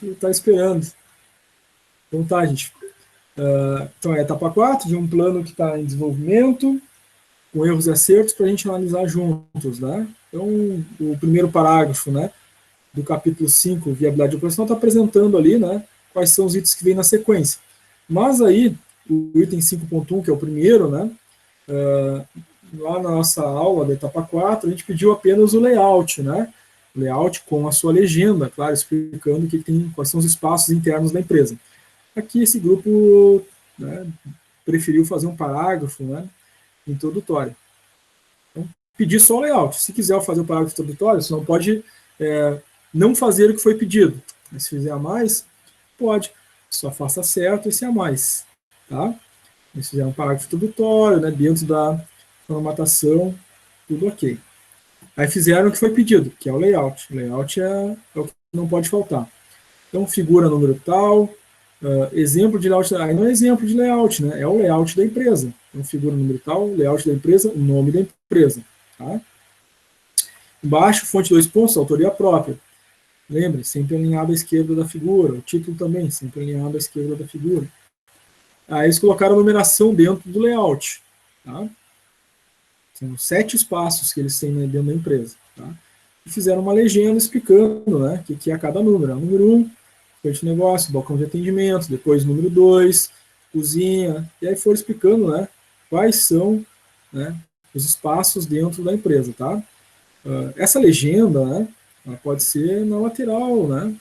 está esperando. Então tá, gente. Então é a etapa 4 de um plano que está em desenvolvimento, com erros e acertos para a gente analisar juntos, né? Então, o primeiro parágrafo, né, do capítulo 5, viabilidade operacional, está apresentando ali, né, quais são os itens que vêm na sequência. Mas aí, o item 5.1, que é o primeiro, né, lá na nossa aula da etapa 4, a gente pediu apenas o layout, né, layout com a sua legenda, claro, explicando quais são os espaços internos da empresa. Aqui esse grupo, né, preferiu fazer um parágrafo, né, introdutório. Então, pedir só o layout. Se quiser fazer o parágrafo introdutório, você não pode não fazer o que foi pedido. Mas se fizer a mais, pode. Só faça certo esse a mais. Tá? Se fizer um parágrafo introdutório, né, dentro da formatação, tudo ok. Aí fizeram o que foi pedido, que é o layout. O layout é o que não pode faltar. Então, figura número tal, exemplo de layout, aí não é exemplo de layout, né? É o layout da empresa. Então, figura número tal, layout da empresa, o nome da empresa. Tá? Embaixo, fonte 2 pontos, autoria própria. Lembre, sempre alinhado à esquerda da figura. O título também, sempre alinhado à esquerda da figura. Aí eles colocaram a numeração dentro do layout. Tá? São 7 espaços que eles têm dentro da empresa. Tá? E fizeram uma legenda explicando, né, o que é cada número. Número 1, frente de negócio, balcão de atendimento, depois número 2, cozinha, e aí foram explicando, né, quais são, né, os espaços dentro da empresa, tá? Essa legenda, né, ela pode ser na lateral, né,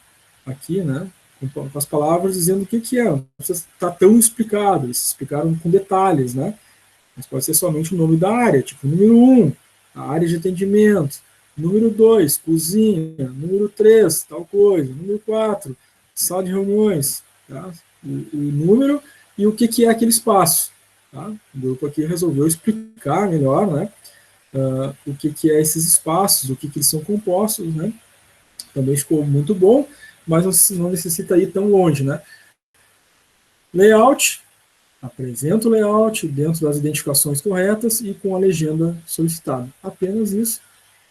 aqui, né, com as palavras dizendo o que é, não precisa estar tão explicado, eles explicaram com detalhes, né, mas pode ser somente o nome da área, tipo número 1, a área de atendimento, número 2, cozinha, número 3, tal coisa, número 4, sala de reuniões, tá? o número e o que é aquele espaço. Tá? O grupo aqui resolveu explicar melhor, né, o que é esses espaços, o que eles são compostos, né? Também ficou muito bom, mas não necessita ir tão longe, né? Layout, apresenta o layout dentro das identificações corretas e com a legenda solicitada. Apenas isso.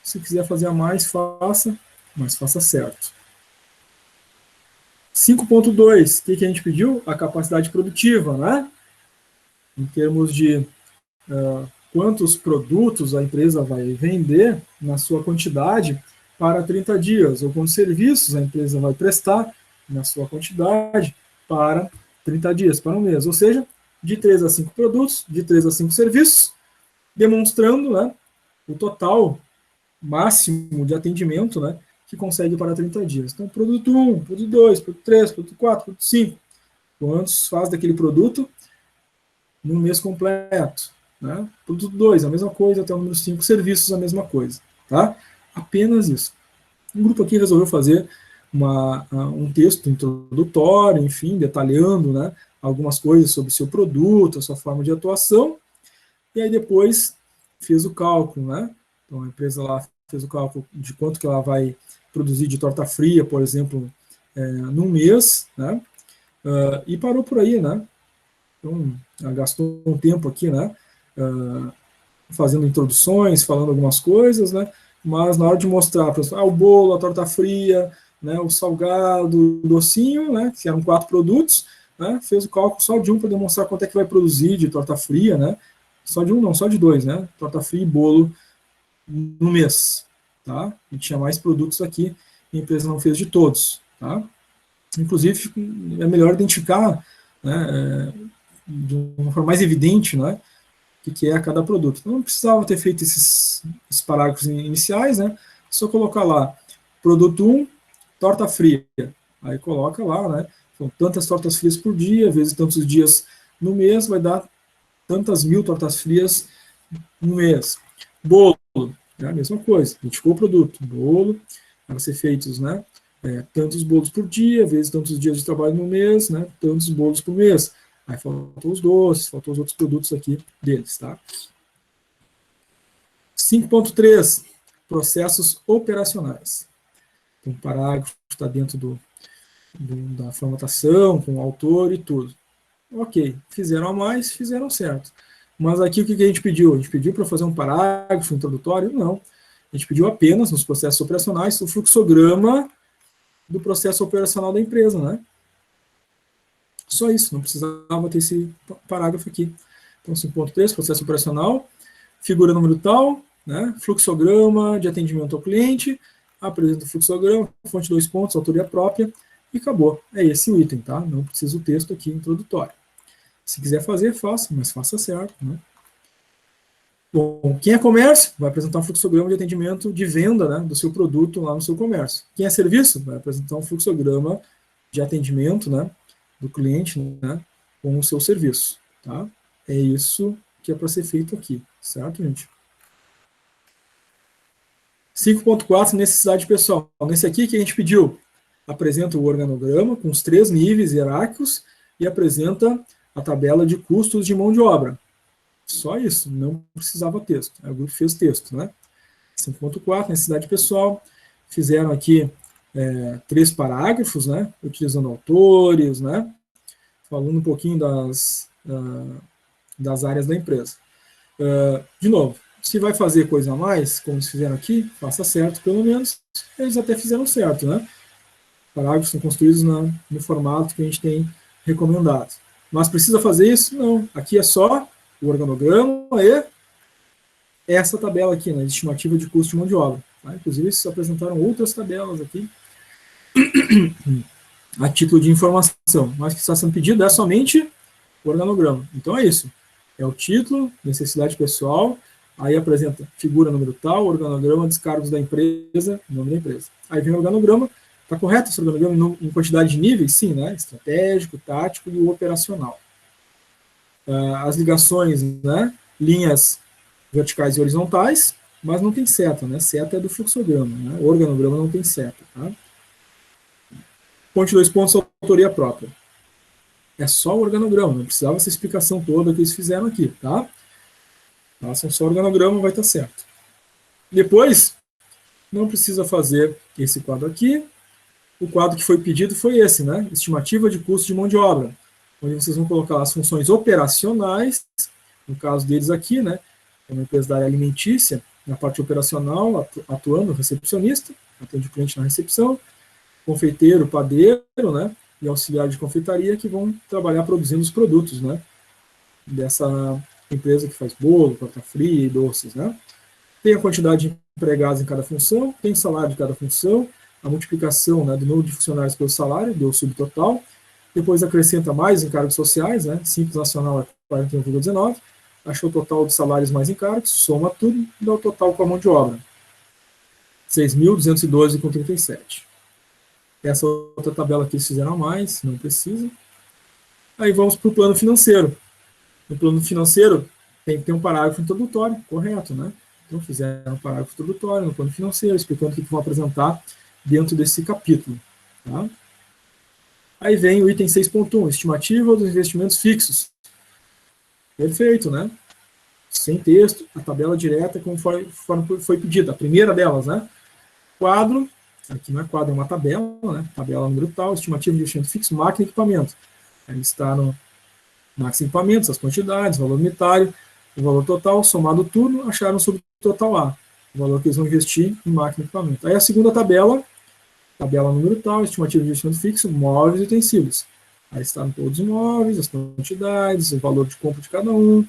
Se quiser fazer a mais, faça, mas faça certo. 5.2, o que a gente pediu? A capacidade produtiva, né? Em termos de quantos produtos a empresa vai vender na sua quantidade para 30 dias, ou quantos serviços a empresa vai prestar na sua quantidade para 30 dias, para um mês. Ou seja, de 3 a 5 produtos, de 3 a 5 serviços, demonstrando, né, o total máximo de atendimento, né, que consegue para 30 dias. Então, produto 1, produto 2, produto 3, produto 4, produto 5. Quantos faz daquele produto no mês completo? Né? Produto 2, a mesma coisa, até o número 5, serviços, a mesma coisa. Tá? Apenas isso. O grupo aqui resolveu fazer um texto introdutório, enfim, detalhando, né, algumas coisas sobre o seu produto, a sua forma de atuação, e aí depois fez o cálculo, né? Então a empresa lá fez o cálculo de quanto que ela vai produzir de torta fria, por exemplo, num mês, né? E parou por aí, né? Então ela gastou um tempo aqui, né? Fazendo introduções, falando algumas coisas, né? Mas na hora de mostrar para o bolo, a torta fria, né, o salgado, o docinho, né, que eram 4 produtos, né, fez o cálculo só de um para demonstrar quanto é que vai produzir de torta fria, né, só de um não, só de 2, né, torta fria e bolo no mês, tá, e tinha mais produtos aqui, a empresa não fez de todos, tá, inclusive é melhor identificar, né, de uma forma mais evidente, né, o que é cada produto. Então, não precisava ter feito esses parágrafos iniciais, né? Só colocar lá, produto 1, torta fria. Aí coloca lá, né? São tantas tortas frias por dia, vezes tantos dias no mês, vai dar tantas mil tortas frias no mês. Bolo, é a mesma coisa. Indicou o produto. Bolo, vai ser feitos, né? Tantos bolos por dia, vezes tantos dias de trabalho no mês, né? Tantos bolos por mês. Aí faltou os doces, faltou os outros produtos aqui deles, tá? 5.3, processos operacionais. Então, o parágrafo está dentro da formatação, com o autor e tudo. Ok, fizeram a mais, fizeram certo. Mas aqui o que a gente pediu? A gente pediu para fazer um parágrafo introdutório? Não. A gente pediu apenas, nos processos operacionais, o fluxograma do processo operacional da empresa, né? Só isso, não precisava ter esse parágrafo aqui. Então, 5.3, processo operacional, figura número tal, né? Fluxograma de atendimento ao cliente, apresenta o fluxograma, fonte 2 pontos, autoria própria, e acabou. É esse o item, tá? Não precisa o texto aqui introdutório. Se quiser fazer, faça, mas faça certo, né? Bom, quem é comércio vai apresentar um fluxograma de atendimento de venda, né, do seu produto lá no seu comércio. Quem é serviço vai apresentar um fluxograma de atendimento, né, do cliente, né, com o seu serviço, tá? É isso que é para ser feito aqui, certo, gente? 5.4, necessidade pessoal. Nesse aqui que a gente pediu, apresenta o organograma com os 3 níveis hierárquicos e apresenta a tabela de custos de mão de obra. Só isso, não precisava texto. O grupo fez texto, né? 5.4, necessidade pessoal. Fizeram aqui 3 parágrafos, né? Utilizando autores, né? Falando um pouquinho das áreas da empresa. De novo, se vai fazer coisa a mais, como eles fizeram aqui, faça certo, pelo menos. Eles até fizeram certo, né? Parágrafos são construídos no formato que a gente tem recomendado. Mas precisa fazer isso? Não. Aqui é só o organograma e essa tabela aqui, né, de estimativa de custo de mão de obra. Tá? Inclusive, eles apresentaram outras tabelas aqui a título de informação. Mas o que está sendo pedido é somente o organograma. Então é isso. É o título, necessidade pessoal, aí apresenta figura número tal, organograma, descargos da empresa, nome da empresa. Aí vem o organograma. Está correto esse organograma em quantidade de níveis? Sim, né? Estratégico, tático e o operacional. As ligações, né? Linhas verticais e horizontais, mas não tem seta, né? Seta é do fluxograma, né? O organograma não tem seta, tá? Ponte 2 pontos, autoria própria. É só o organograma, não precisava essa explicação toda que eles fizeram aqui, tá? Façam só o organograma, vai estar certo. Depois, não precisa fazer esse quadro aqui. O quadro que foi pedido foi esse, né? Estimativa de custo de mão de obra, onde vocês vão colocar as funções operacionais, no caso deles aqui, né? É uma empresa da área alimentícia, na parte operacional, atuando recepcionista, atende o cliente na recepção, confeiteiro, padeiro, né? E auxiliar de confeitaria, que vão trabalhar produzindo os produtos, né? Dessa empresa que faz bolo, torta fria e doces, né? Tem a quantidade de empregados em cada função, tem salário de cada função, a multiplicação, né, do número de funcionários pelo salário, deu o subtotal, depois acrescenta mais encargos sociais, né, Simples Nacional é 41,19, achou o total de salários mais encargos, soma tudo e dá o total com a mão de obra, 6.212,37. Essa outra tabela aqui eles fizeram a mais, não precisa. Aí vamos para o plano financeiro. No plano financeiro tem que ter um parágrafo introdutório, correto, né? Então fizeram um parágrafo introdutório no plano financeiro, explicando o que vão apresentar dentro desse capítulo. Tá? Aí vem o item 6.1, estimativa dos investimentos fixos. Perfeito, né? Sem texto, a tabela direta conforme foi pedida. A primeira delas, né? Quadro, aqui não é quadro, é uma tabela, né? Tabela número tal, estimativa de investimento fixo, máquina e equipamento. Aí está no máquina e equipamentos, as quantidades, valor unitário, o valor total, somado tudo, acharam sobre o total A, o valor que eles vão investir em máquina e equipamento. Aí a segunda tabela, tabela número tal, estimativa de investimento fixo, móveis e utensílios. Aí estão todos os móveis, as quantidades, o valor de compra de cada um,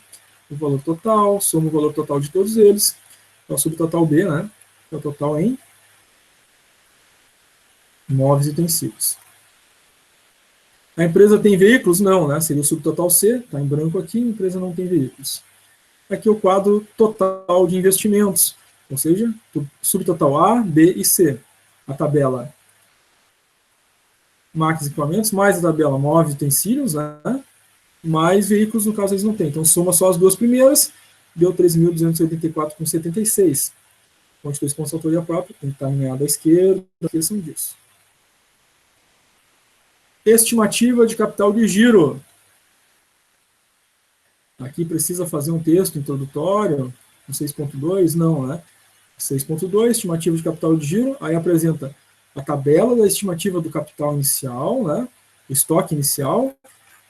o valor total, soma o valor total de todos eles, é o subtotal B, né? É o total em móveis e utensílios. A empresa tem veículos? Não, né? Seria o subtotal C, está em branco aqui, a empresa não tem veículos. Aqui é o quadro total de investimentos, ou seja, subtotal A, B e C. A tabela máquinas e equipamentos, mais a tabela móveis e utensílios, né? Mais veículos, no caso, eles não têm. Então, soma só as duas primeiras, deu 13.284,76. Fonte 2 pontos, autoria própria, tem que estar alinhado à esquerda, esqueçam disso. Estimativa de capital de giro. Aqui precisa fazer um texto introdutório, no 6.2, não, né? 6.2, estimativa de capital de giro, aí apresenta a tabela da estimativa do capital inicial, né? O estoque inicial,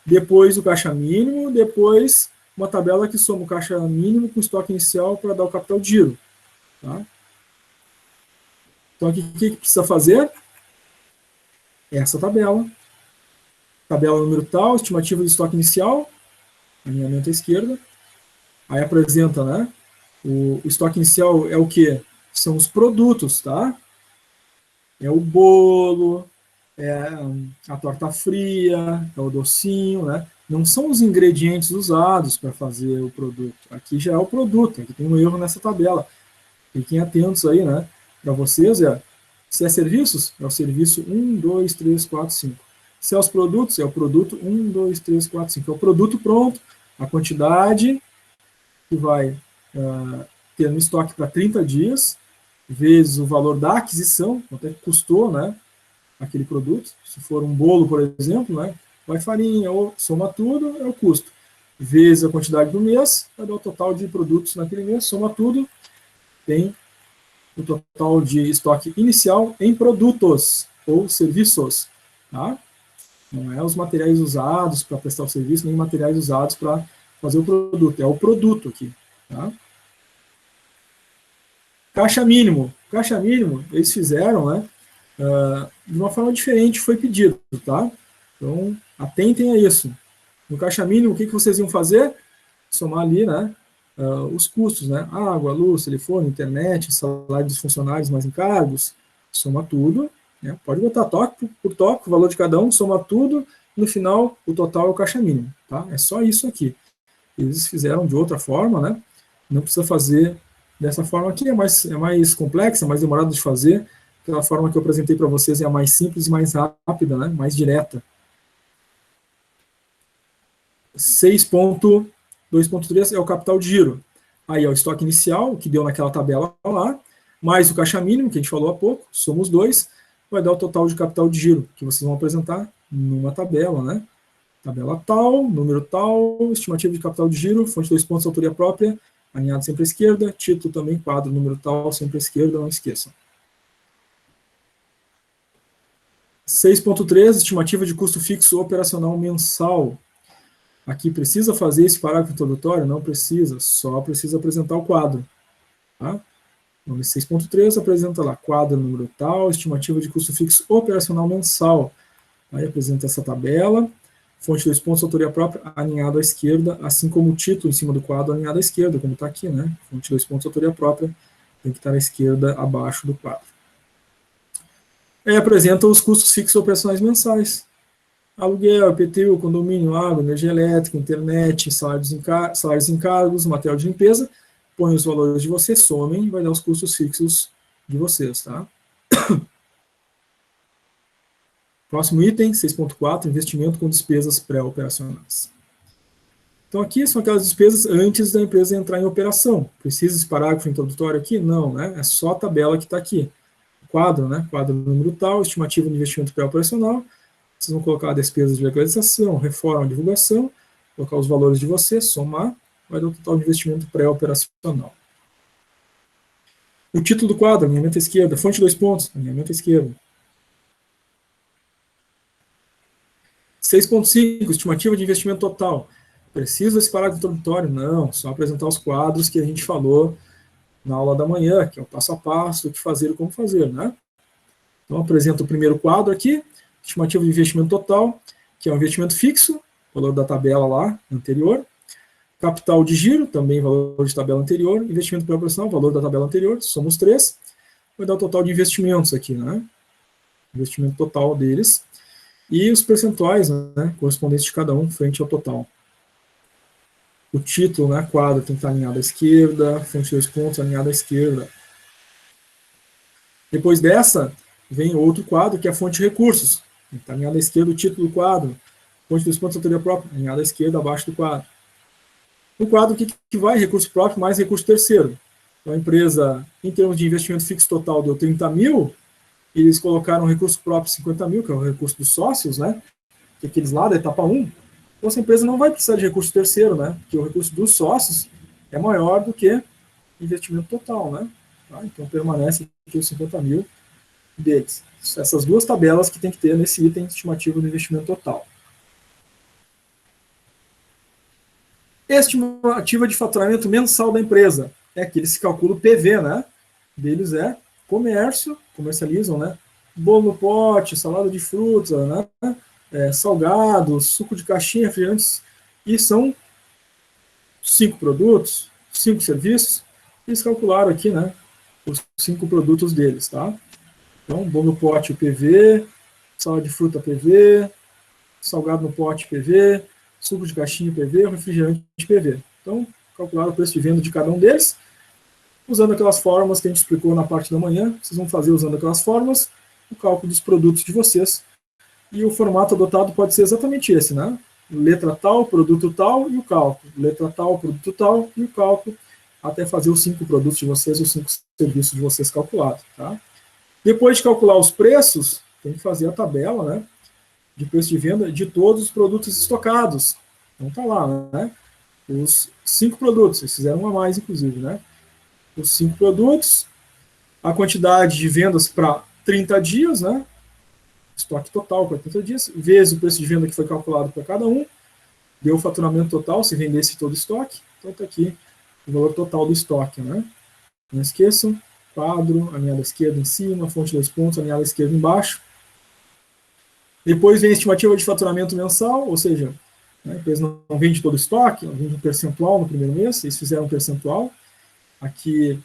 depois o caixa mínimo, depois uma tabela que soma o caixa mínimo com o estoque inicial para dar o capital de giro. Tá? Então, aqui o que precisa fazer? essa tabela. Tabela número tal, estimativa de estoque inicial, alinhamento à esquerda. Aí apresenta, né? O estoque inicial é o quê? São os produtos, tá? É o bolo, é a torta fria, é o docinho, né? Não são os ingredientes usados para fazer o produto. Aqui já é o produto, aqui tem um erro nessa tabela. Fiquem atentos aí, né? Para vocês, se é serviços, é o serviço 1, 2, 3, 4, 5. Se é os produtos, é o produto 1, 2, 3, 4, 5. É o produto pronto, a quantidade que vai ter no estoque para 30 dias, vezes o valor da aquisição, quanto é que custou, né? Aquele produto. Se for um bolo, por exemplo, né? Vai farinha, ou soma tudo, é o custo. Vezes a quantidade do mês, vai dar o total de produtos naquele mês, soma tudo, tem o total de estoque inicial em produtos ou serviços, tá? Não é os materiais usados para prestar o serviço, nem materiais usados para fazer o produto, é o produto aqui, tá? Caixa mínimo, eles fizeram, né, de uma forma diferente, foi pedido, tá? Então, atentem a isso. No caixa mínimo, o que vocês iam fazer? Somar ali, né, os custos, né? Água, luz, telefone, internet, salário dos funcionários mais encargos, soma tudo, né? Pode botar tópico por tópico, o valor de cada um, soma tudo, no final, o total é o caixa mínimo, tá? É só isso aqui. Eles fizeram de outra forma, né? Não precisa fazer dessa forma aqui, é mais complexa, mais demorada de fazer. Aquela forma que eu apresentei para vocês é a mais simples e mais rápida, né? Mais direta. 6.2.3 é o capital de giro. Aí é o estoque inicial, que deu naquela tabela lá, mais o caixa mínimo, que a gente falou há pouco, somos dois, vai dar o total de capital de giro, que vocês vão apresentar numa tabela, né? Tabela tal, número tal, estimativa de capital de giro, fonte 2 pontos, autoria própria, alinhado sempre à esquerda, título também, quadro, número tal, sempre à esquerda, não esqueçam. 6.3, estimativa de custo fixo operacional mensal. Aqui precisa fazer esse parágrafo introdutório? Não precisa, só precisa apresentar o quadro. Tá? Então, nesse 6.3, apresenta lá, quadro, número tal, estimativa de custo fixo operacional mensal. Aí apresenta essa tabela, fonte 2 pontos, autoria própria, alinhado à esquerda, assim como o título em cima do quadro alinhado à esquerda, como está aqui, né? Fonte 2 pontos, autoria própria, tem que estar à esquerda, abaixo do quadro. Aí apresenta os custos fixos operacionais mensais. Aluguel, IPTU, condomínio, água, energia elétrica, internet, salários encargos, material de limpeza, põe os valores de vocês, somem e vai dar os custos fixos de vocês, tá? Próximo item, 6.4, investimento com despesas pré-operacionais. Então, aqui são aquelas despesas antes da empresa entrar em operação. Precisa esse parágrafo introdutório aqui? Não, né? É só a tabela que está aqui. Quadro, né? Quadro número tal, estimativa de investimento pré-operacional. Vocês vão colocar a despesa de legalização, reforma, divulgação, colocar os valores de vocês, somar, vai dar o total de investimento pré-operacional. O título do quadro, alinhamento à esquerda. Fonte 2 pontos, alinhamento à esquerda. 6.5, estimativa de investimento total. Precisa desse parágrafo introdutório? Não, só apresentar os quadros que a gente falou na aula da manhã, que é o passo a passo, o que fazer e como fazer, né? Então, apresento o primeiro quadro aqui, estimativa de investimento total, que é o investimento fixo, valor da tabela lá anterior. Capital de giro, também valor de tabela anterior. Investimento pré-operacional, valor da tabela anterior, somos 3. Vai dar o total de investimentos aqui, né? Investimento total deles. E os percentuais, né, correspondentes de cada um frente ao total. O título, né, quadro, tem que estar alinhado à esquerda, fonte 2 pontos, alinhado à esquerda. Depois dessa, vem outro quadro, que é a fonte de recursos. Tem que estar alinhado à esquerda o título do quadro. Fonte 2 pontos, autoria própria, alinhado à esquerda, abaixo do quadro. No quadro, o que vai? Recurso próprio mais recurso terceiro. Então, a empresa, em termos de investimento fixo total, deu 30 mil, eles colocaram recurso próprio 50 mil, que é o recurso dos sócios, né? Que é aqueles lá da etapa 1. Então, essa empresa não vai precisar de recurso terceiro, né? Porque o recurso dos sócios é maior do que investimento total, né? Tá? Então, permanece aqui os 50 mil deles. Essas duas tabelas que tem que ter nesse item estimativo do investimento total. Estimativa de faturamento mensal da empresa. É aqui eles calculam o PV, né? Deles é comércio, comercializam, né? bolo no pote, salada de fruta, né? Salgados, suco de caixinha, refrigerantes, e são 5 produtos, 5 serviços, eles calcularam aqui, né, os 5 produtos deles, tá? Então, bolo no pote PV, salada de fruta PV, salgado no pote PV, suco de caixinha PV, refrigerante PV. Então, calcularam o preço de venda de cada um deles, usando aquelas fórmulas que a gente explicou na parte da manhã. Vocês vão fazer usando aquelas fórmulas o cálculo dos produtos de vocês. E o formato adotado pode ser exatamente esse, né? Letra tal, produto tal e o cálculo. Letra tal, produto tal e o cálculo, até fazer os 5 produtos de vocês, os 5 serviços de vocês calculados, tá? Depois de calcular os preços, tem que fazer a tabela, né, de preço de venda de todos os produtos estocados. Então tá lá, né? Os 5 produtos, vocês fizeram um a mais, inclusive, né? Os 5 produtos, a quantidade de vendas para 30 dias, né? Estoque total para 30 dias, vezes o preço de venda que foi calculado para cada um, deu o faturamento total, se vendesse todo o estoque. Então está aqui o valor total do estoque, né? Não esqueçam, quadro, alinhada esquerda em cima, fonte 2 pontos, alinhada esquerda embaixo. Depois vem a estimativa de faturamento mensal, ou seja, né, a empresa não vende todo o estoque, ela vende um percentual no primeiro mês, eles fizeram um percentual. Aqui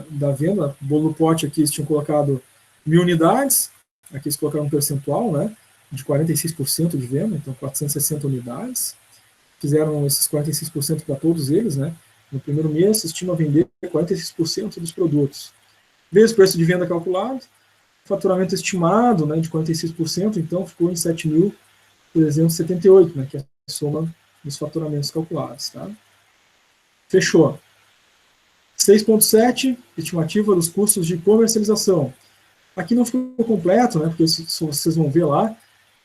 da venda, bolo no pote aqui eles tinham colocado 1.000 unidades, aqui eles colocaram um percentual, né, de 46% de venda, então 460 unidades. Fizeram esses 46% para todos eles, né? No primeiro mês, se estima vender 46% dos produtos. Vezes o preço de venda calculado, faturamento estimado, né, de 46%, então ficou em 7.378, né, que é a soma dos faturamentos calculados, tá? Fechou. 6.7, estimativa dos custos de comercialização. Aqui não ficou completo, né, porque vocês vão ver lá,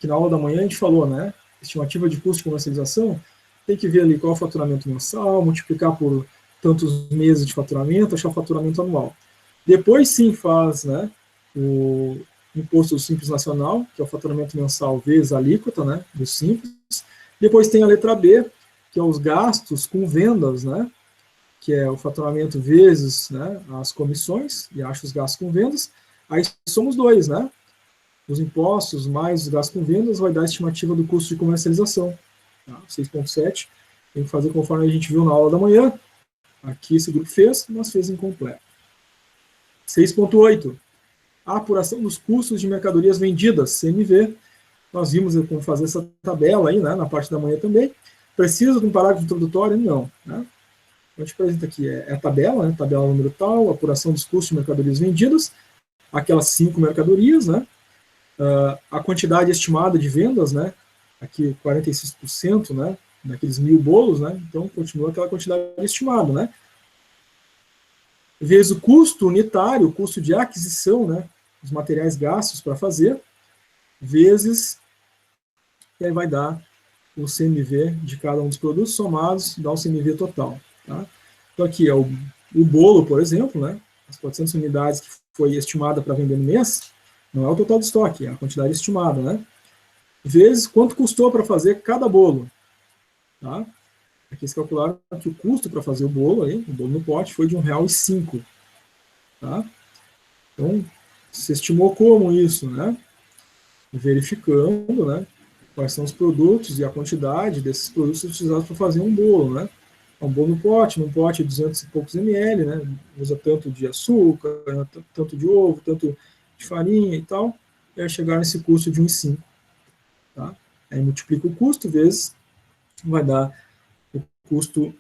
que na aula da manhã a gente falou, né, estimativa de custo de comercialização, tem que ver ali qual é o faturamento mensal, multiplicar por tantos meses de faturamento, achar o faturamento anual. Depois sim faz, né, o imposto simples nacional, que é o faturamento mensal vezes a alíquota, né, do simples. Depois tem a letra B, que é os gastos com vendas, né, que é o faturamento vezes, né, as comissões, e acho os gastos com vendas. Aí somos 2, né? Os impostos mais os gastos com vendas vai dar a estimativa do custo de comercialização. Tá? 6.7, tem que fazer conforme a gente viu na aula da manhã. Aqui esse grupo fez, mas fez incompleto. 6.8, a apuração dos custos de mercadorias vendidas, CMV. Nós vimos como fazer essa tabela aí, né, na parte da manhã também. Precisa de um parágrafo introdutório? Não. Né? A gente apresenta aqui a tabela, né, tabela número tal, apuração dos custos de mercadorias vendidas, aquelas 5 mercadorias, né, a quantidade estimada de vendas, né, aqui 46%, né, daqueles 1.000 bolos, né, então continua aquela quantidade estimada, né, vezes o custo unitário, o custo de aquisição, né, os materiais gastos para fazer, vezes, e aí vai dar o CMV de cada um dos produtos somados, dá o CMV total, tá? Então aqui é o bolo, por exemplo, né, as 400 unidades que foi estimada para vender no mês, não é o total de estoque, é a quantidade estimada, né? Vezes quanto custou para fazer cada bolo, tá? Aqui eles calcularam que o custo para fazer o bolo no pote, foi de R$1,05, tá? Então, se estimou como isso, né? Verificando, né, quais são os produtos e a quantidade desses produtos utilizados para fazer um bolo, né? Um bolo no pote, num pote de 200 e poucos ml, né? Usa tanto de açúcar, tanto de ovo, tanto de farinha e tal, e aí chegar nesse custo de 1,05, tá? Aí multiplica o custo vezes, vai dar o custo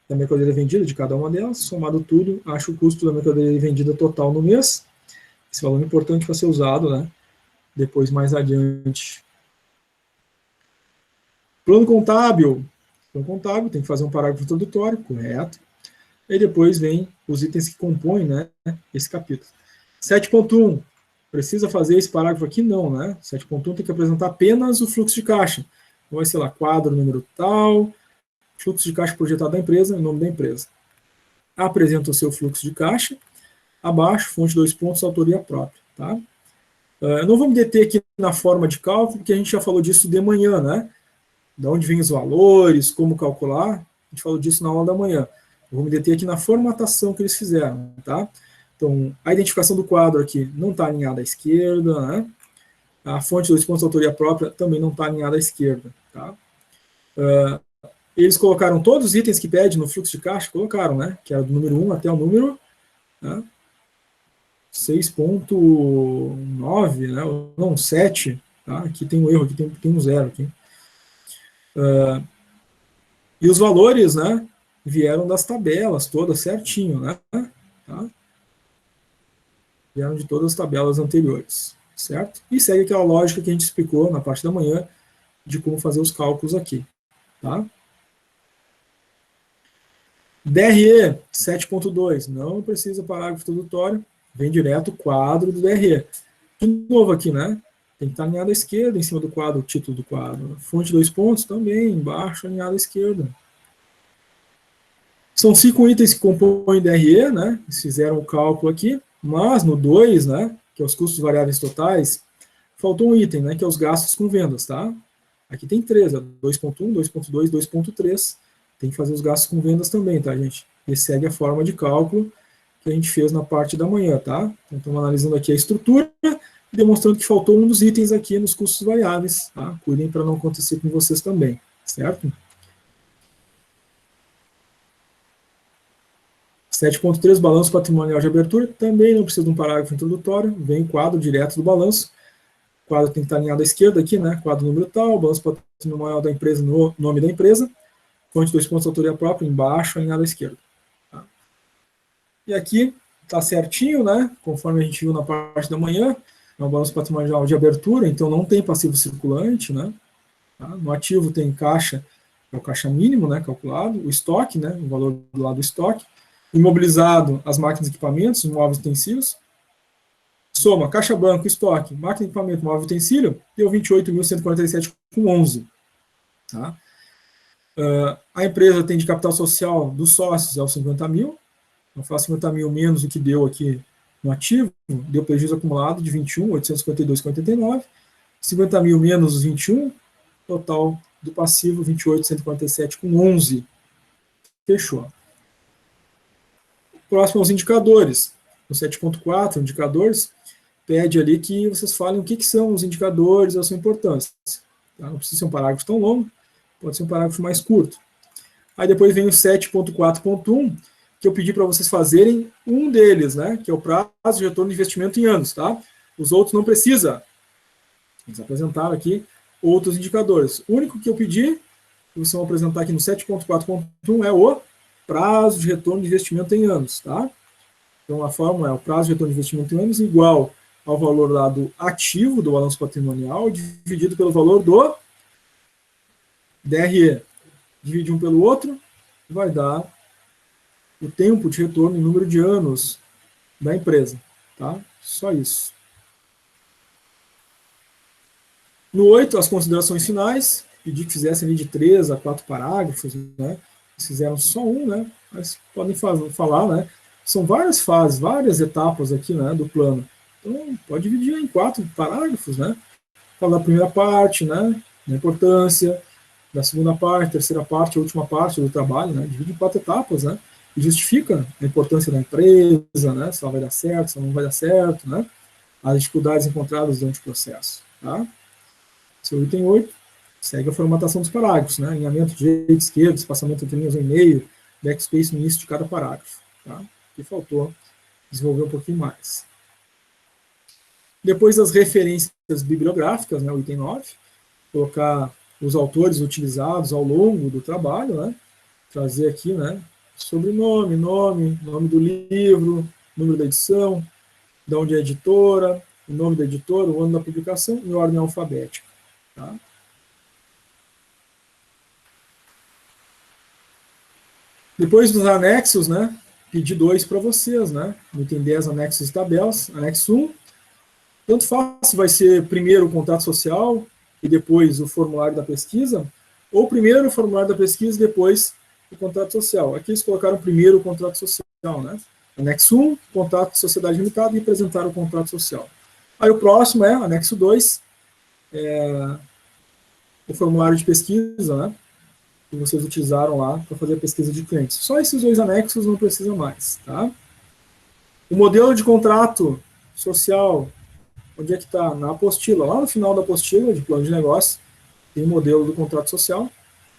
da mercadoria vendida de cada uma delas, somado tudo, acha o custo da mercadoria vendida total no mês. Esse valor é importante para ser usado, né, depois mais adiante. Plano contábil tem que fazer um parágrafo introdutório, correto. E depois vem os itens que compõem, né, esse capítulo. 7.1, precisa fazer esse parágrafo aqui? Não, né? 7.1 tem que apresentar apenas o fluxo de caixa. Então vai ser lá, quadro número tal, fluxo de caixa projetado da empresa, nome da empresa. Apresenta o seu fluxo de caixa, abaixo, fonte 2 pontos, autoria própria, tá? Não vou me deter aqui na forma de cálculo, porque a gente já falou disso de manhã, né? De onde vêm os valores, como calcular, a gente falou disso na aula da manhã. Eu vou me deter aqui na formatação que eles fizeram, tá? Então, a identificação do quadro aqui não está alinhada à esquerda, né? A fonte 2 pontos de autoria própria também não está alinhada à esquerda, tá? Eles colocaram todos os itens que pede no fluxo de caixa, colocaram, né? Que era do número 1 até o número, né, 6.9, né? Não, 7, tá? Aqui tem um erro, aqui tem um zero aqui. E os valores, né, vieram das tabelas todas certinho, né? Tá? Vieram de todas as tabelas anteriores, certo? E segue aquela lógica que a gente explicou na parte da manhã de como fazer os cálculos aqui, tá? DRE 7.2, não precisa parágrafo introdutório, vem direto o quadro do DRE. De novo aqui, né? Tem que estar alinhado à esquerda, em cima do quadro, o título do quadro. Fonte 2 pontos também, embaixo, alinhado à esquerda. São 5 itens que compõem DRE, né? Eles fizeram o cálculo aqui, mas no 2, né? Que é os custos variáveis totais, faltou um item, né? Que é os gastos com vendas, tá? Aqui tem 3, 2.1, 2.2, 2.3. Tem que fazer os gastos com vendas também, tá, gente? E segue a forma de cálculo que a gente fez na parte da manhã, tá? Então, estamos analisando aqui a estrutura e demonstrando que faltou um dos itens aqui nos custos variáveis, tá? Cuidem para não acontecer com vocês também, certo? 7.3, balanço patrimonial de abertura, também não precisa de um parágrafo introdutório, vem o quadro direto do balanço, o quadro tem que estar alinhado à esquerda aqui, né? Quadro número tal, balanço patrimonial da empresa, no nome da empresa, fonte 2 pontos de autoria própria, embaixo, alinhado à esquerda. Tá? E aqui está certinho, né? Conforme a gente viu na parte da manhã, é um balanço patrimonial de abertura, então não tem passivo circulante, né? Tá? No ativo tem caixa, é o caixa mínimo, né? Calculado, o estoque, né? O valor do lado do estoque, imobilizado, as máquinas e equipamentos, móveis e utensílios, soma caixa banco, estoque, máquina e equipamento, móvel e utensílio, deu 28.147,11. Tá? A empresa tem de capital social dos sócios, é os 50 mil, então faz 50 mil menos o que deu aqui no ativo, deu prejuízo acumulado de 21.852,89, 50 mil menos os 21, total do passivo 28.147,11. Fechou. Próximo aos indicadores. No 7.4, indicadores, pede ali que vocês falem o que são os indicadores e a sua importância. Tá? Não precisa ser um parágrafo tão longo, pode ser um parágrafo mais curto. Aí depois vem o 7.4.1, que eu pedi para vocês fazerem um deles, né, que é o prazo de retorno de investimento em anos. Tá? Os outros não precisa. Eles apresentaram aqui outros indicadores. O único que eu pedi, que vocês vão apresentar aqui no 7.4.1, é o prazo de retorno de investimento em anos. Tá? Então, a fórmula é o prazo de retorno de investimento em anos igual ao valor lá do ativo do balanço patrimonial dividido pelo valor do DRE. Divide um pelo outro, vai dar o tempo de retorno em número de anos da empresa. Tá? Só isso. No 8, as considerações finais. Pedi que fizessem ali de 3 a 4 parágrafos. Né? Eles fizeram só um, né? Mas podem falar, né? São várias fases, várias etapas aqui, né, do plano. Então, pode dividir em 4 parágrafos, né? Fala da primeira parte, né, da importância, da segunda parte, terceira parte, a última parte do trabalho, né? Divide em 4 etapas, né? E justifica a importância da empresa, né? Se ela vai dar certo, se ela não vai dar certo, né? As dificuldades encontradas durante o processo, tá? Esse é o item 8. Segue a formatação dos parágrafos, né? Alinhamento direito, esquerdo, espaçamento entre linhas e meio, backspace no início de cada parágrafo, tá? Que faltou desenvolver um pouquinho mais. Depois das referências bibliográficas, né, o item 9, colocar os autores utilizados ao longo do trabalho, né, trazer aqui, né, sobrenome, nome do livro, número da edição, de onde é a editora, o nome da editora, o ano da publicação e ordem alfabética. Tá? Depois dos anexos, né, pedi 2 para vocês, né? No item 10, anexos e tabelas. Anexo 1, tanto faz se vai ser primeiro o contrato social e depois o formulário da pesquisa, ou primeiro o formulário da pesquisa e depois o contrato social. Aqui eles colocaram primeiro o contrato social, né? Anexo 1, contrato de sociedade limitada e apresentar o contrato social. Aí o próximo é, anexo 2, o formulário de pesquisa, né? Que vocês utilizaram lá para fazer a pesquisa de clientes. Só esses 2 anexos não precisa mais, tá? O modelo de contrato social, onde é que está? Na apostila, lá no final da apostila de plano de negócio, tem o modelo do contrato social.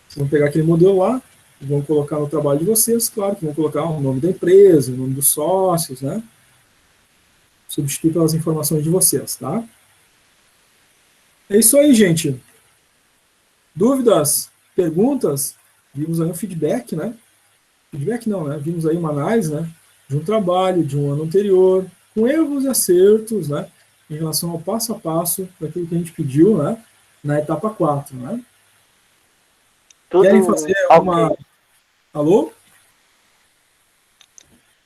Vocês vão pegar aquele modelo lá, vão colocar no trabalho de vocês, claro que vão colocar o nome da empresa, o nome dos sócios, né? Substituir pelas informações de vocês, tá? É isso aí, gente. Dúvidas? Perguntas? Vimos aí um feedback, né? Feedback não, né? Vimos aí uma análise, né? De um trabalho, de um ano anterior, com erros e acertos, né? Em relação ao passo a passo daquilo que a gente pediu, né? Na etapa 4, né? Querem Tudo fazer uma... ok. Alô?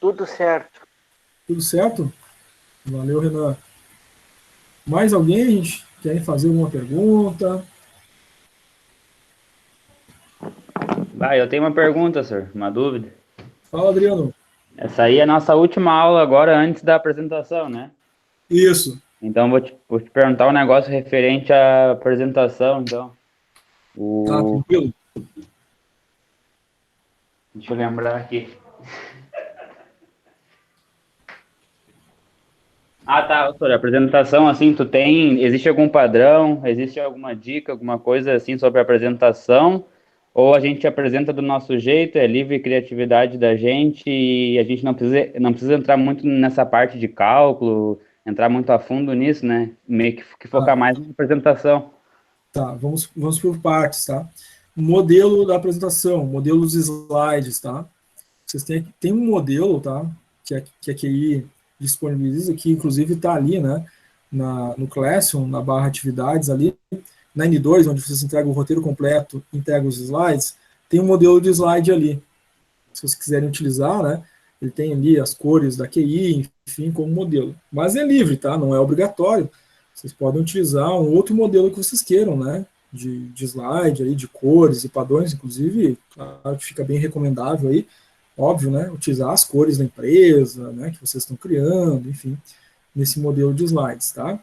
Tudo certo. Tudo certo? Valeu, Renan. Mais alguém, gente? Querem fazer alguma pergunta? Eu tenho uma pergunta, senhor, uma dúvida. Fala, Adriano. Essa aí é a nossa última aula agora, antes da apresentação, né? Isso. Então, vou te perguntar um negócio referente à apresentação, então. Tá, tranquilo. Deixa eu lembrar aqui. Tá, senhor, a apresentação, assim, existe algum padrão, existe alguma dica, alguma coisa, assim, sobre a apresentação? Ou a gente apresenta do nosso jeito, é livre criatividade da gente e a gente não precisa entrar muito nessa parte de cálculo, entrar muito a fundo nisso, né? Meio que focar mais na apresentação. Tá, vamos por partes, tá? Modelo da apresentação, modelo dos slides, tá? Vocês tem um modelo, tá? Que a QI disponibiliza, que inclusive está ali, né? No Classroom, na barra atividades ali, na N2, onde vocês entregam o roteiro completo, entregam os slides, tem um modelo de slide ali. Se vocês quiserem utilizar, né? Ele tem ali as cores da QI, enfim, como modelo. Mas é livre, tá? Não é obrigatório. Vocês podem utilizar um outro modelo que vocês queiram, né? De slide, aí, de cores e padrões, inclusive, claro que fica bem recomendável aí, óbvio, né? Utilizar as cores da empresa, né? Que vocês estão criando, enfim, nesse modelo de slides, tá?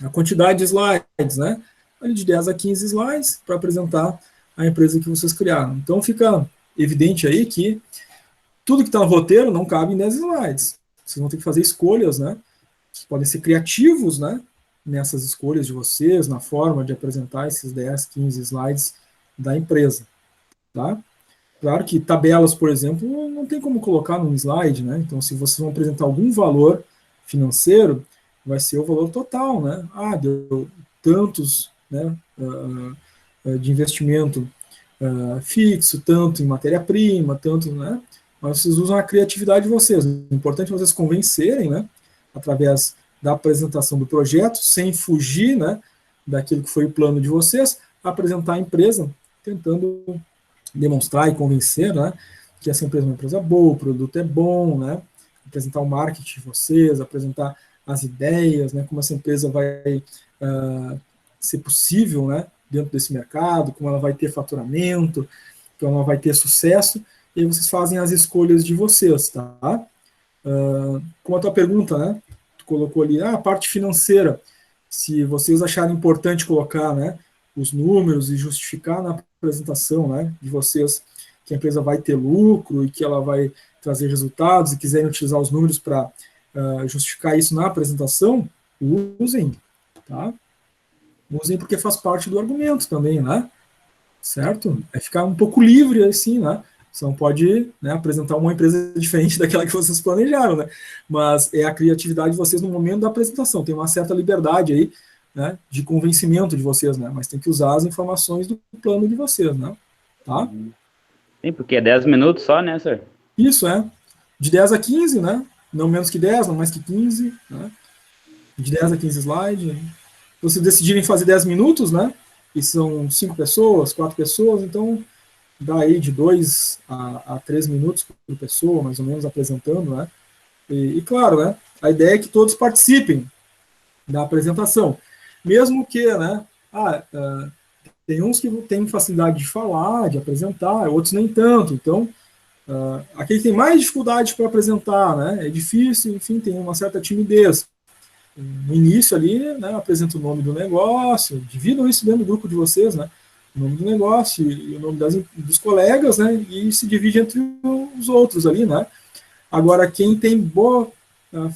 A quantidade de slides, né? Ali de 10 a 15 slides para apresentar a empresa que vocês criaram. Então fica evidente aí que tudo que está no roteiro não cabe em 10 slides. Vocês vão ter que fazer escolhas, né? Vocês podem ser criativos, né? Nessas escolhas de vocês, na forma de apresentar esses 10, 15 slides da empresa, tá? Claro que tabelas, por exemplo, não tem como colocar num slide, né? Então, se vocês vão apresentar algum valor financeiro, vai ser o valor total, né? Deu tantos, né, de investimento fixo, tanto em matéria-prima, tanto, né? Mas vocês usam a criatividade de vocês. O importante é vocês convencerem, né? Através da apresentação do projeto, sem fugir, né? Daquilo que foi o plano de vocês, apresentar a empresa, tentando demonstrar e convencer, né? Que essa empresa é uma empresa boa, o produto é bom, né? Apresentar o marketing de vocês, apresentar as ideias, né? Como essa empresa vai ser possível, né? Dentro desse mercado, como ela vai ter faturamento, como ela vai ter sucesso, e aí vocês fazem as escolhas de vocês, tá? Como a tua pergunta, né? Tu colocou ali, a parte financeira, se vocês acharem importante colocar, né? Os números e justificar na apresentação, né? De vocês que a empresa vai ter lucro e que ela vai trazer resultados e quiserem utilizar os números para justificar isso na apresentação, usem, tá? Usem porque faz parte do argumento também, né? Certo? É ficar um pouco livre, assim, né? Você não pode, né, apresentar uma empresa diferente daquela que vocês planejaram, né? Mas é a criatividade de vocês no momento da apresentação. Tem uma certa liberdade aí, né, de convencimento de vocês, né? Mas tem que usar as informações do plano de vocês, né? Tá? Sim, porque é 10 minutos só, né, senhor? Isso, de 10 a 15, né? Não menos que 10, não mais que 15, né? De 10 a 15 slides. Se vocês decidirem fazer 10 minutos, né? E são 5 pessoas, 4 pessoas, então dá aí de 2 a 3 minutos por pessoa, mais ou menos, apresentando, né? E claro, né? A ideia é que todos participem da apresentação. Mesmo que, né? Tem uns que têm facilidade de falar, de apresentar, outros nem tanto. Então, aquele que tem mais dificuldade para apresentar, né? É difícil, enfim, tem uma certa timidez. No início ali, né, apresenta o nome do negócio, dividam isso dentro do grupo de vocês, né, o nome do negócio e o nome dos colegas, né, e se divide entre os outros ali, né. Agora, quem tem boa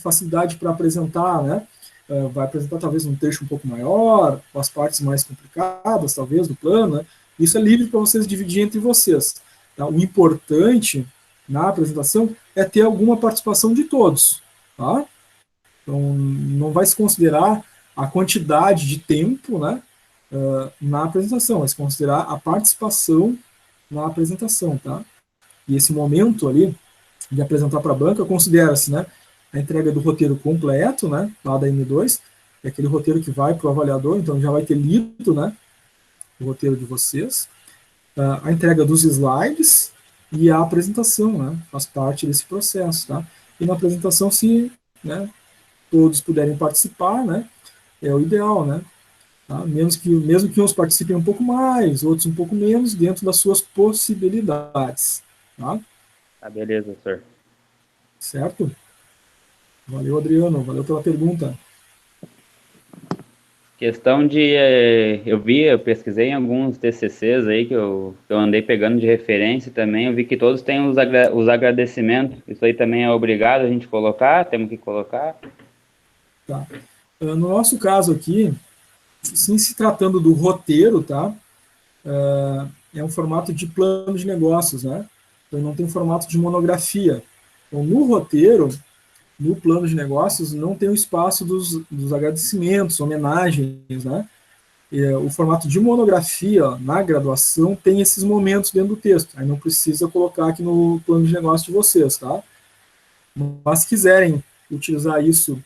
facilidade para apresentar, né? Vai apresentar talvez um trecho um pouco maior, com as partes mais complicadas, talvez, do plano, né? Isso é livre para vocês dividir entre vocês. Tá? O importante na apresentação é ter alguma participação de todos, tá? Então, não vai se considerar a quantidade de tempo, né, na apresentação, vai se considerar a participação na apresentação, tá? E esse momento ali de apresentar para a banca considera-se, né, a entrega do roteiro completo, né, lá da N2, é aquele roteiro que vai para o avaliador, então já vai ter lido, né, o roteiro de vocês, a entrega dos slides e a apresentação, né, faz parte desse processo, tá? E na apresentação, se, né, todos puderem participar, né, é o ideal, né? Tá? Mesmo que uns participem um pouco mais, outros um pouco menos, dentro das suas possibilidades. Tá? Tá, beleza, senhor. Certo? Valeu, Adriano. Valeu pela pergunta. Questão de, eu pesquisei em alguns TCCs aí que eu andei pegando de referência também, eu vi que todos têm os agradecimentos, isso aí também é obrigado a gente colocar, temos que colocar? Tá. No nosso caso aqui, sim, se tratando do roteiro, tá? É um formato de plano de negócios, né? Então não tem formato de monografia. Então no roteiro, no plano de negócios, não tem o espaço dos agradecimentos, homenagens, né? O formato de monografia na graduação tem esses momentos dentro do texto. Aí não precisa colocar aqui no plano de negócio de vocês, tá? Mas se quiserem utilizar isso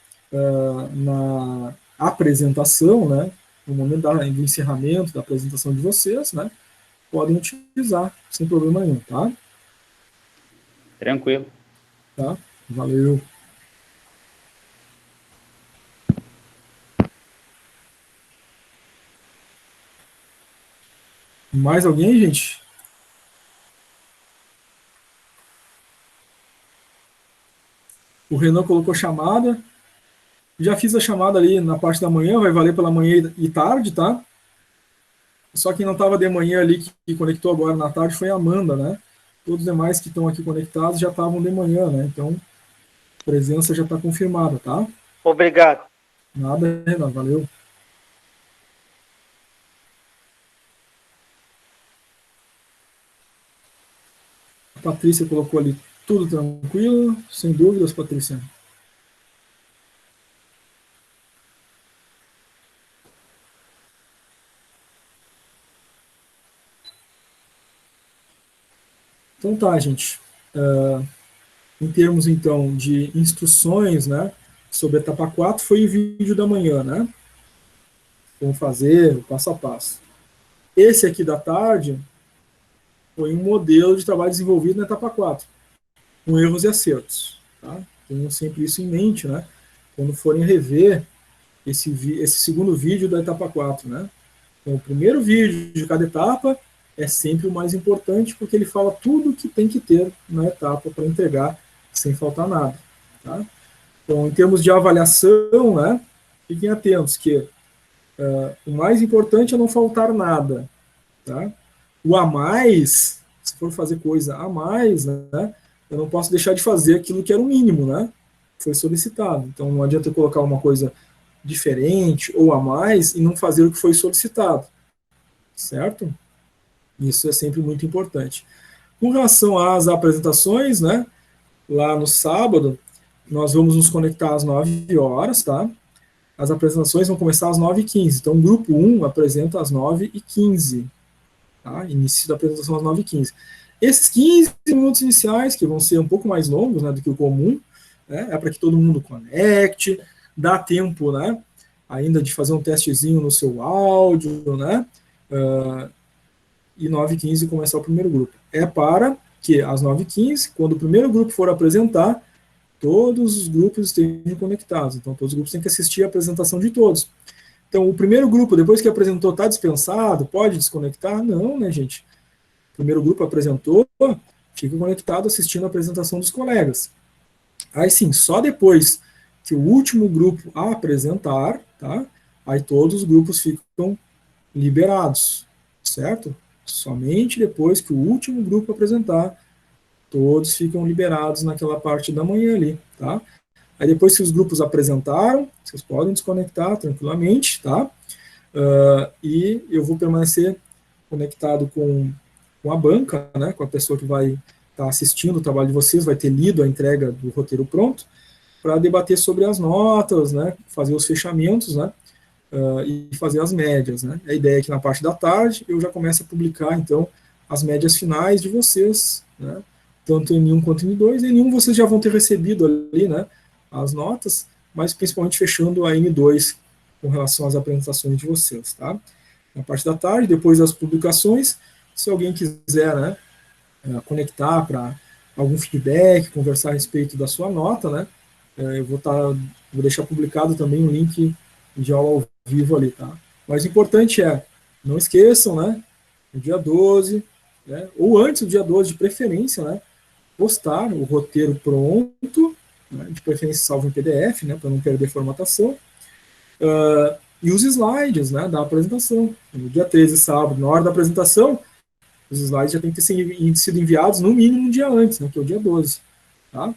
na apresentação, né? No momento do encerramento da apresentação de vocês, né? Podem utilizar sem problema nenhum, tá? Tranquilo. Tá? Valeu. Mais alguém, gente? O Renan colocou chamada. Já fiz a chamada ali na parte da manhã, vai valer pela manhã e tarde, tá? Só quem não estava de manhã ali, que conectou agora na tarde, foi a Amanda, né? Todos os demais que estão aqui conectados já estavam de manhã, né? Então, a presença já está confirmada, tá? Obrigado. Nada, Renan, valeu. A Patrícia colocou ali tudo tranquilo, sem dúvidas, Patrícia. Então tá, gente. Em termos, então, de instruções, né, sobre a etapa 4, foi o vídeo da manhã, né? Como fazer, o passo a passo. Esse aqui da tarde foi um modelo de trabalho desenvolvido na etapa 4, com erros e acertos. Tá? Tenham sempre isso em mente, né? Quando forem rever esse segundo vídeo da etapa 4, né? Então, o primeiro vídeo de cada etapa é sempre o mais importante, porque ele fala tudo que tem que ter na etapa para entregar sem faltar nada. Tá? Então, em termos de avaliação, né, fiquem atentos que o mais importante é não faltar nada. Tá? O a mais, se for fazer coisa a mais, né, eu não posso deixar de fazer aquilo que era o mínimo, né? Foi solicitado. Então, não adianta eu colocar uma coisa diferente ou a mais e não fazer o que foi solicitado. Certo? Isso é sempre muito importante. Com relação às apresentações, né? Lá no sábado, nós vamos nos conectar às 9 horas, tá? As apresentações vão começar às 9h15. Então, o grupo 1 apresenta às 9h15. Tá? Início da apresentação às 9h15. Esses 15 minutos iniciais, que vão ser um pouco mais longos, né, do que o comum, né, é para que todo mundo conecte, dá tempo, né, ainda de fazer um testezinho no seu áudio, né, e 9h15 começar o primeiro grupo. É para que às 9h15, quando o primeiro grupo for apresentar, todos os grupos estejam conectados. Então, todos os grupos têm que assistir a apresentação de todos. Então, o primeiro grupo, depois que apresentou, está dispensado, pode desconectar? Não, né, gente? O primeiro grupo apresentou, fica conectado assistindo a apresentação dos colegas. Aí sim, só depois que o último grupo apresentar, tá? Aí todos os grupos ficam liberados, certo? Somente depois que o último grupo apresentar, todos ficam liberados naquela parte da manhã ali, tá? Aí depois que os grupos apresentaram, vocês podem desconectar tranquilamente, tá? E eu vou permanecer conectado com a banca, né, com a pessoa que vai estar assistindo o trabalho de vocês, vai ter lido a entrega do roteiro pronto, para debater sobre as notas, né, fazer os fechamentos, né, e fazer as médias, né. A ideia é que na parte da tarde eu já comece a publicar, então, as médias finais de vocês, né, tanto em N1 quanto em N2. Em N1 vocês já vão ter recebido ali, né, as notas, mas principalmente fechando a N2 com relação às apresentações de vocês, tá? Na parte da tarde, depois das publicações, se alguém quiser, né, conectar para algum feedback, conversar a respeito da sua nota, né, vou deixar publicado também um link de aula ao vivo ali, tá? Mas o importante é, não esqueçam, né, no dia 12, né, ou antes do dia 12, de preferência, né, postar o roteiro pronto, né, de preferência salvo em PDF, né, para não perder formatação, e os slides, né, da apresentação. No dia 13, sábado, na hora da apresentação, os slides já têm que ter sido enviados no mínimo um dia antes, né, que é o dia 12, tá?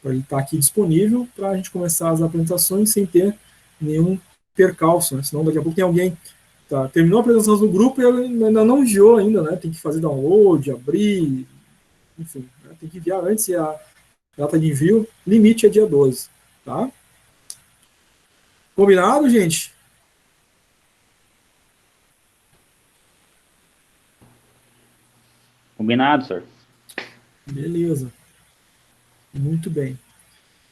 Para ele estar aqui disponível para a gente começar as apresentações sem ter nenhum percalço, né? Senão daqui a pouco tem alguém terminou a apresentação do grupo e ainda não enviou ainda, né? Tem que fazer download, abrir, enfim, né? Tem que enviar antes e a data de envio limite é dia 12, tá? Combinado, gente? Combinado, senhor. Beleza. Muito bem.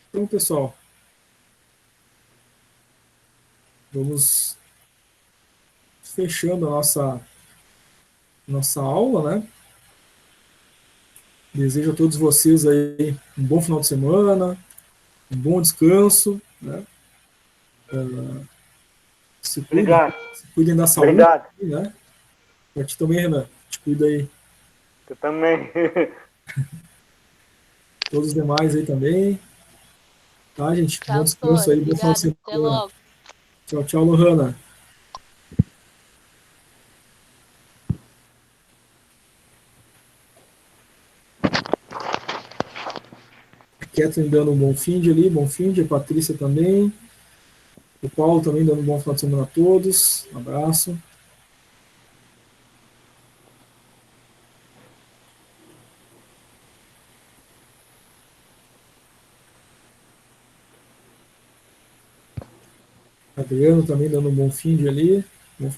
Então, pessoal, vamos fechando a nossa aula, né? Desejo a todos vocês aí um bom final de semana, um bom descanso, né? Obrigado. Se cuidem da saúde, Obrigado. né? Pra ti também, Renan. Te cuida aí. Eu também. Todos os demais aí também. Tá, gente? Bom Tchau, descanso Sor. aí, bom final de Obrigada. Até semana. logo. Tchau, tchau, Lohana. A Kathleen dando um bom fim de ali, bom fim de, a Patrícia também. O Paulo também dando um bom final de semana a todos. Um abraço. Adriano também dando um bom fim de ali. Bom final